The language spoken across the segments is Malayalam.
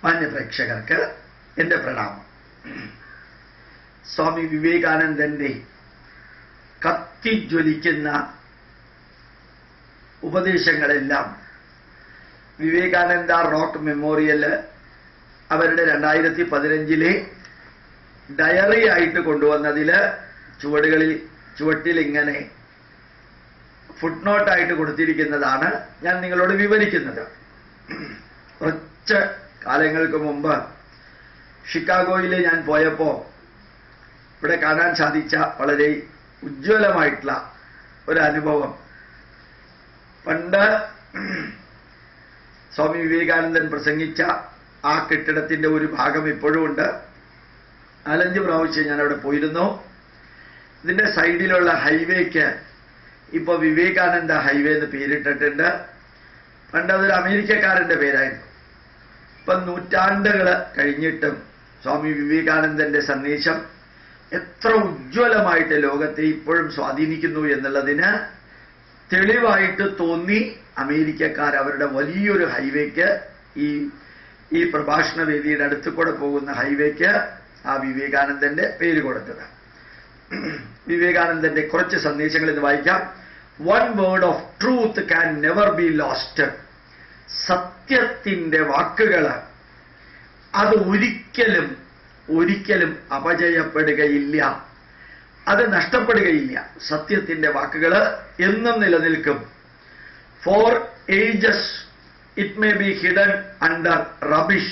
മാന്യപ്രേക്ഷകർക്ക് എൻ്റെ പ്രണാമം. സ്വാമി വിവേകാനന്ദൻ്റെ കത്തിജ്വലിക്കുന്ന ഉപദേശങ്ങളെല്ലാം വിവേകാനന്ദ റോക്ക് മെമ്മോറിയൽ അവരുടെ 2015 ഡയറി ആയിട്ട് കൊണ്ടുവന്നതിൽ ചുവട്ടിൽ ഇങ്ങനെ ഫുട് നോട്ടായിട്ട് കൊടുത്തിരിക്കുന്നതാണ് ഞാൻ നിങ്ങളോട് വിവരിക്കുന്നത്. കുറച്ച് കാലങ്ങൾക്ക് മുമ്പ് ഷിക്കാഗോയിൽ ഞാൻ പോയപ്പോൾ ഇവിടെ കാണാൻ സാധിച്ച വളരെ ഉജ്ജ്വലമായിട്ടുള്ള ഒരു അനുഭവം. പണ്ട് സ്വാമി വിവേകാനന്ദൻ പ്രസംഗിച്ച ആ കെട്ടിടത്തിന്റെ ഒരു ഭാഗം ഇപ്പോഴും ഉണ്ട്. 4-5 പ്രാവശ്യം ഞാൻ അവിടെ പോയിരുന്നു. ഇതിന്റെ സൈഡിലുള്ള ഹൈവേക്ക് ഇപ്പൊ വിവേകാനന്ദ ഹൈവേ എന്ന് പേരിട്ടിട്ടുണ്ട്. പണ്ട് അതൊരു അമേരിക്കക്കാരന്റെ പേരായിരുന്നു. ഇപ്പം നൂറ്റാണ്ടുകൾ കഴിഞ്ഞിട്ടും സ്വാമി വിവേകാനന്ദന്റെ സന്ദേശം എത്ര ഉജ്ജ്വലമായിട്ട് ലോകത്തെ ഇപ്പോഴും സ്വാധീനിക്കുന്നു എന്നുള്ളതിന് തെളിവായിട്ട് തോന്നി അമേരിക്കക്കാർ അവരുടെ വലിയൊരു ഹൈവേക്ക്, ഈ പ്രഭാഷണ വേദിയുടെ അടുത്ത് കൂടെ പോകുന്ന ഹൈവേക്ക് ആ വിവേകാനന്ദന്റെ പേര് കൊടുത്തത്. വിവേകാനന്ദന്റെ കുറച്ച് സന്ദേശങ്ങൾ ഇത് വായിക്കാം. One word of truth can never be lost. സത്യത്തിന്റെ വാക്കുകൾ അത് ഒരിക്കലും അപജയപ്പെടുകയില്ല, അത് നഷ്ടപ്പെടുകയില്ല. സത്യത്തിന്റെ വാക്കുകൾ എന്നും നിലനിൽക്കും. For ages it may be hidden under rubbish.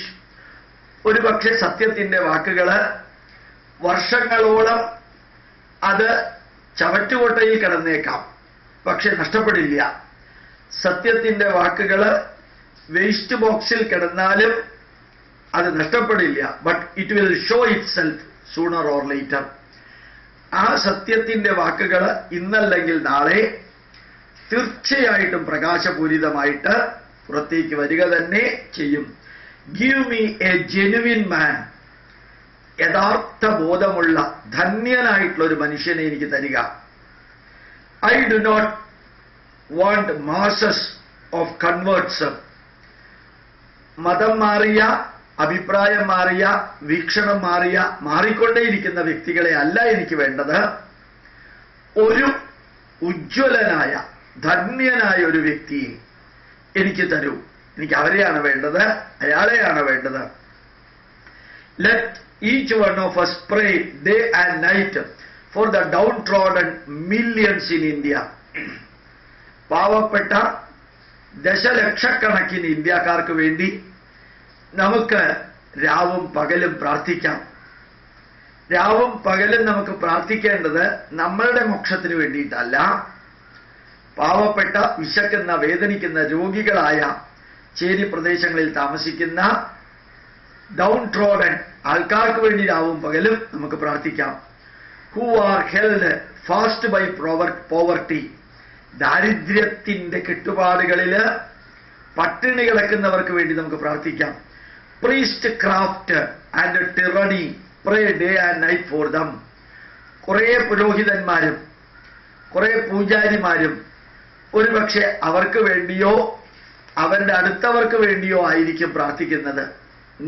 ഒരുപക്ഷെ സത്യത്തിന്റെ വാക്കുകൾ വർഷങ്ങളോളം അത് ചവറ്റുകൊട്ടയിൽ കിടന്നേക്കാം, പക്ഷെ നഷ്ടപ്പെടില്ല. സത്യത്തിന്റെ വാക്കുകൾ വേസ്റ്റ് ബോക്സിൽ കിടന്നാലും അത് നഷ്ടപ്പെടില്ല. But it will show itself sooner or later. ആ സത്യത്തിന്റെ വാക്കുകൾ ഇന്നല്ലെങ്കിൽ നാളെ തീർച്ചയായിട്ടും പ്രകാശപൂരിതമായിട്ട് പുറത്തേക്ക് വരിക തന്നെ ചെയ്യും. ഗിവ് മീ എ ജെനുവിൻ മാൻ. യഥാർത്ഥ ബോധമുള്ള ധന്യനായിട്ടുള്ള ഒരു മനുഷ്യനെ എനിക്ക് തരിക. I do not want masses of converts. മതം മാറിയ, അഭിപ്രായം മാറിയ, വീക്ഷണം മാറിയ, മാറിക്കൊണ്ടേയിരിക്കുന്ന വ്യക്തികളെ അല്ല എനിക്ക് വേണ്ടത്. ഒരു ഉജ്ജ്വലനായ ധന്യനായ ഒരു വ്യക്തിയെ എനിക്ക് തരൂ. എനിക്ക് അവരെയാണ് വേണ്ടത്, അയാളെയാണ് വേണ്ടത്. Let each one of us pray day and night for the downtrodden millions in India. പാവപ്പെട്ട ദശലക്ഷക്കണക്കിന് ഇന്ത്യക്കാർക്ക് വേണ്ടി നമുക്ക് രാവും പകലും പ്രാർത്ഥിക്കാം. രാവും പകലും നമുക്ക് പ്രാർത്ഥിക്കേണ്ടത് നമ്മളുടെ മോക്ഷത്തിന് വേണ്ടിയിട്ടല്ല. പാവപ്പെട്ട, വിശക്കുന്ന, വേദനിക്കുന്ന രോഗികളായ ചേരി പ്രദേശങ്ങളിൽ താമസിക്കുന്ന ഡൗൺട്രോഡൻ ആൾക്കാർക്ക് വേണ്ടി രാവും പകലും നമുക്ക് പ്രാർത്ഥിക്കാം. Who are held fast by poverty. ദാരിദ്ര്യത്തിന്റെ കെട്ടുപാടുകളിൽ പട്ടിണി കിടക്കുന്നവർക്ക് വേണ്ടി നമുക്ക് പ്രാർത്ഥിക്കാം. Priestcraft and tyranny pray day and night for them. കുറേ പുരോഹിതന്മാരും കുറേ പൂജാരിമാരും ഒരുപക്ഷെ അവർക്ക് വേണ്ടിയോ അവരുടെ അടുത്തവർക്ക് വേണ്ടിയോ ആയിരിക്കും പ്രാർത്ഥിക്കുന്നത്.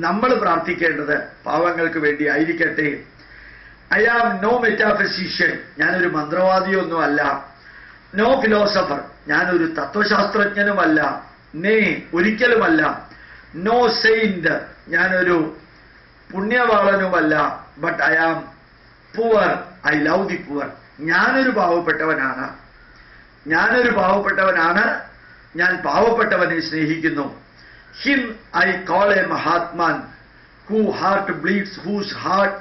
നമ്മൾ പ്രാർത്ഥിക്കേണ്ടത് പാവങ്ങൾക്ക് വേണ്ടി ആയിരിക്കട്ടെ. I am no metaphysician. ഞാനൊരു മന്ത്രവാദിയൊന്നും അല്ല. No philosopher. ഞാനൊരു തത്വശാസ്ത്രജ്ഞനുമല്ല. ഒരിക്കലുമല്ല. No saint. ഞാനൊരു പുണ്യവാളനുമല്ല. But I am poor. I love the poor. ഞാനൊരു പാവപ്പെട്ടവനാണ്. ഞാൻ പാവപ്പെട്ടവനെ സ്നേഹിക്കുന്നു. Him I call a mahatman whose heart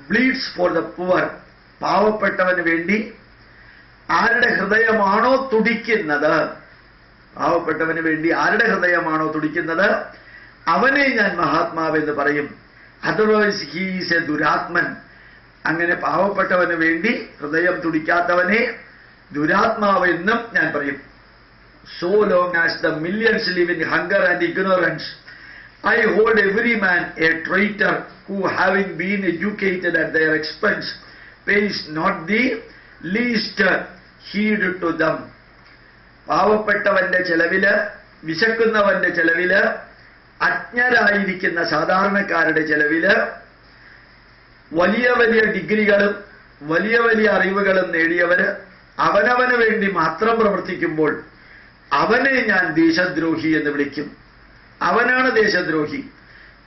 bleeds for the poor. പാവപ്പെട്ടവന് വേണ്ടി ആരുടെ ഹൃദയമാണോ തുടിക്കുന്നത്, അവനെ ഞാൻ മഹാത്മാവെന്ന് പറയും. Otherwise he is a duratman. അങ്ങനെ പാവപ്പെട്ടവന് വേണ്ടി ഹൃദയം തുടിക്കാത്തവനെ ദുരാത്മാവെന്നും ഞാൻ പറയും. So long as the millions live in hunger and ignorance, I hold every man a traitor who, having been educated at their expense, pays not the least heed to them. പാവപ്പെട്ടവന്റെ ചെലവില്, വിശക്കുന്നവന്റെ ചെലവില് അജ്ഞരായിരിക്കുന്ന സാധാരണക്കാരുടെ ചെലവില് വലിയ വലിയ ഡിഗ്രികളും വലിയ വലിയ അറിവുകളും നേടിയവര് അവനവന് വേണ്ടി മാത്രം പ്രവർത്തിക്കുമ്പോൾ അവനെ ഞാൻ ദേശദ്രോഹി എന്ന് വിളിക്കും. അവനാണ് ദേശദ്രോഹി.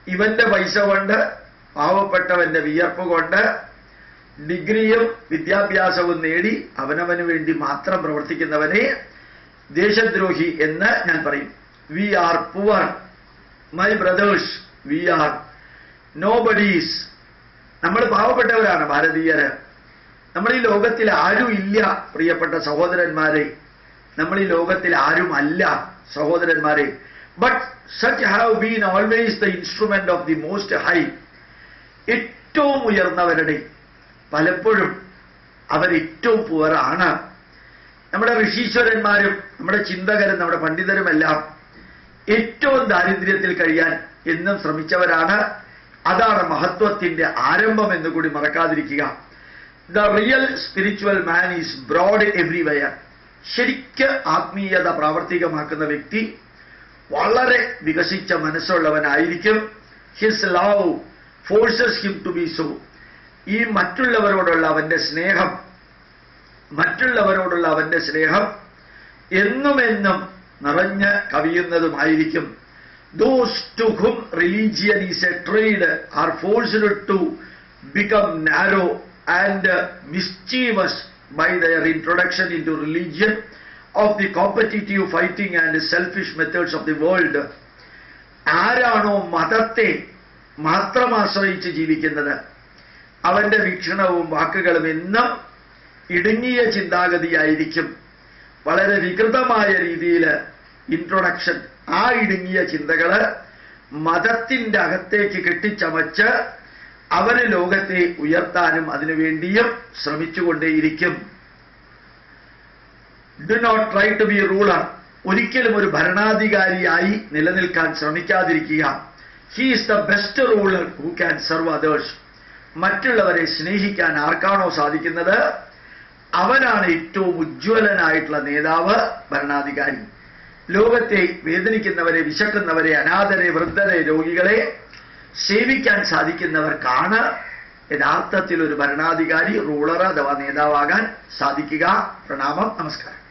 ഇവന്റെ പൈസ കൊണ്ട്, പാവപ്പെട്ടവന്റെ വിയർപ്പ് കൊണ്ട് ഡിഗ്രിയും വിദ്യാഭ്യാസവും നേടി അവനവന് വേണ്ടി മാത്രം പ്രവർത്തിക്കുന്നവനെ ദേശദ്രോഹി എന്ന് ഞാൻ പറയും. We are poor my brothers, we are nobodies. നമ്മൾ പാവപ്പെട്ടവരാണ് ഭാരതീയര്. നമ്മൾ ഈ ലോകത്തിൽ ആരും ഇല്ല പ്രിയപ്പെട്ട സഹോദരന്മാരെ, നമ്മൾ ഈ ലോകത്തിൽ ആരുമല്ല സഹോദരന്മാരെ. But such have been always the instrument of the most high. ഏറ്റവും ഉയർന്നവരുടെ പലപ്പോഴും അവരേറ്റവും പുവറാണ്. നമ്മുടെ ഋഷീശ്വരന്മാരും നമ്മുടെ ചിന്തകരും നമ്മുടെ പണ്ഡിതരുമെല്ലാം ഏറ്റവും ദാരിദ്ര്യത്തിൽ കഴിയാൻ എന്നും ശ്രമിച്ചവരാണ്. അതാണ് മഹത്വത്തിന്റെ ആരംഭം എന്ന് കൂടി മറക്കാതിരിക്കുക. The real spiritual man is broad everywhere. ശരിക്ക് ആത്മീയത പ്രാവർത്തികമാക്കുന്ന വ്യക്തി വളരെ വികസിച്ച മനസ്സുള്ളവനായിരിക്കും. His love forces him to be so. ഈ മറ്റുള്ളവരോടുള്ള അവന്റെ സ്നേഹം എന്നുമെന്നും നിറഞ്ഞ് കവിയുന്നതുമായിരിക്കും. Those to whom religion is a trade are forced to become narrow and mischievous by their introduction into religion of the competitive fighting and selfish methods of the world. ആരാണോ മതത്തെ മാത്രം ആശ്രയിച്ച് ജീവിക്കുന്നത് അവന്റെ വീക്ഷണവും വാക്കുകളും എന്നും ഇടുങ്ങിയ ചിന്താഗതിയായിരിക്കും. വളരെ വികൃതമായ രീതിയിൽ ഇൻട്രൊഡക്ഷൻ, ആ ഇടുങ്ങിയ ചിന്തകള് മതത്തിന്റെ അകത്തേക്ക് കെട്ടിച്ചമച്ച് അവന് ലോകത്തെ ഉയർത്താനും അതിനുവേണ്ടിയും ശ്രമിച്ചുകൊണ്ടേയിരിക്കും. Do not try to be ruler. ഒരിക്കലും ഒരു ഭരണാധികാരിയായി നിലനിൽക്കാൻ ശ്രമിക്കാതിരിക്കുക. He is the best ruler who can serve others. മറ്റുള്ളവരെ സ്നേഹിക്കാൻ ആർക്കാണോ സാധിക്കുന്നത് അവനാണ് ഏറ്റവും ഉജ്ജ്വലനായിട്ടുള്ള നേതാവ്, ഭരണാധികാരി. ലോകത്തെ വേദനിക്കുന്നവരെ, വിശക്കുന്നവരെ, അനാഥരെ, വൃദ്ധരെ, രോഗികളെ സേവിക്കാൻ സാധിക്കുന്നവർക്കാണ് യഥാർത്ഥത്തിൽ ഒരു ഭരണാധികാരി, റൂളർ അഥവാ നേതാവാകാൻ സാധിക്കുക. പ്രണാമം, നമസ്കാരം.